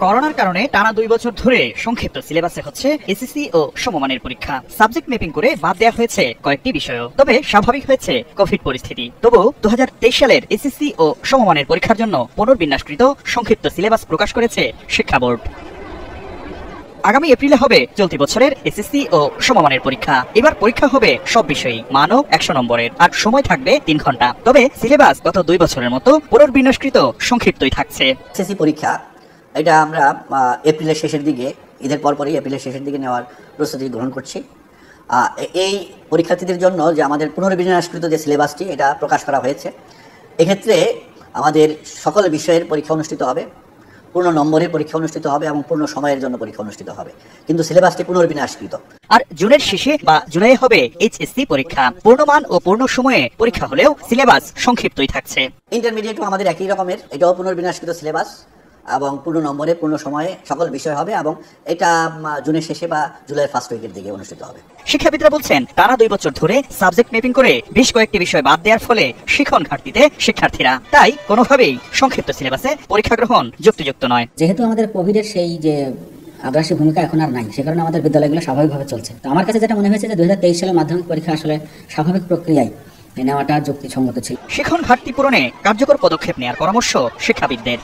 করোনার কারণে টানা 2 বছর ধরে সংক্ষিপ্ত সিলেবাসে হচ্ছে এসএসসি ও সমমানের পরীক্ষা। সাবজেক্ট ম্যাপিং করে বাদ দেওয়া হয়েছে কয়েকটি বিষয়ও। তবে স্বাভাবিক হয়েছে কোভিড পরিস্থিতি। তবু 2023 সালের এসএসসি ও সমমানের পরীক্ষার জন্য পুনর্বিন্যাসকৃত সংক্ষিপ্ত সিলেবাস প্রকাশ করেছে শিক্ষা বোর্ড। আগামী এপ্রিলে হবে চলতি বছরের এসএসসি ও সমমানের পরীক্ষা। এবার পরীক্ষা হবে সব বিষয়ই, মানও 100 নম্বরের, আর সময় থাকবে 3 ঘন্টা। তবে সিলেবাস গত 2 বছরের মতো পুনর্বিন্যাসকৃত সংক্ষিপ্তই থাকছে। এসএসসি পরীক্ষা এটা আমরা এপ্রিলের শেষের দিকে, ঈদের পরপরই এপ্রিলের শেষের দিকে নেওয়ার প্রস্তুতি গ্রহণ করছি। এই পরীক্ষার্থীদের জন্য যে আমাদের পুনর্বিন্যাসকৃত যে সিলেবাসটি এটা প্রকাশ করা হয়েছে, এক্ষেত্রে আমাদের সকল বিষয়ের পরীক্ষা অনুষ্ঠিত হবে, পূর্ণ নম্বরের পরীক্ষা অনুষ্ঠিত হবে এবং পূর্ণ সময়ের জন্য পরীক্ষা অনুষ্ঠিত হবে, কিন্তু সিলেবাসটি পুনর্বিন্যাসকৃত। আর জুনের শেষে বা জুলাইয়ে হবে এইচএসসি পরীক্ষা। পূর্ণমান ও পূর্ণ সময়ে পরীক্ষা হলেও সিলেবাস সংক্ষিপ্তই থাকছে। ইন্টারমিডিয়েটও আমাদের একই রকমের, এটাও পুনর্বিন্যাসকৃত সিলেবাস এবং পূর্ণ নম্বরে পূর্ণ সময়ে সকল বিষয় হবে, এবং এটা জুনের শেষে বা জুলাইয়ের ফার্স্ট উইকের দিকে অনুষ্ঠিত হবে। শিক্ষাবিদরা বলছেন, টানা 2 বছর ধরে সাবজেক্ট ম্যাপিং করে বেশ কয়েকটি বিষয় বাদ দেওয়ার ফলে শিখন ঘাটতিতে শিক্ষার্থীরা, তাই কোনোভাবেই সংক্ষিপ্ত সিলেবাসে পরীক্ষা গ্রহণ যুক্তিযুক্ত নয়। যেহেতু আমাদের কোভিডের সেই যে আগ্রাসী ভূমিকা এখন আর নাই, সে কারণে আমাদের বিদ্যালয়গুলো স্বাভাবিকভাবে চলছে। তো আমার কাছে যেটা মনে হয়েছে যে 2023 সালের মাধ্যমিক পরীক্ষা আসলে স্বাভাবিক প্রক্রিয়ায় নেওয়াটা যুক্তিসঙ্গত ছিল। শিখন ঘাটতি পূরণে কার্যকর পদক্ষেপ নেওয়ার পরামর্শ শিক্ষাবিদদের।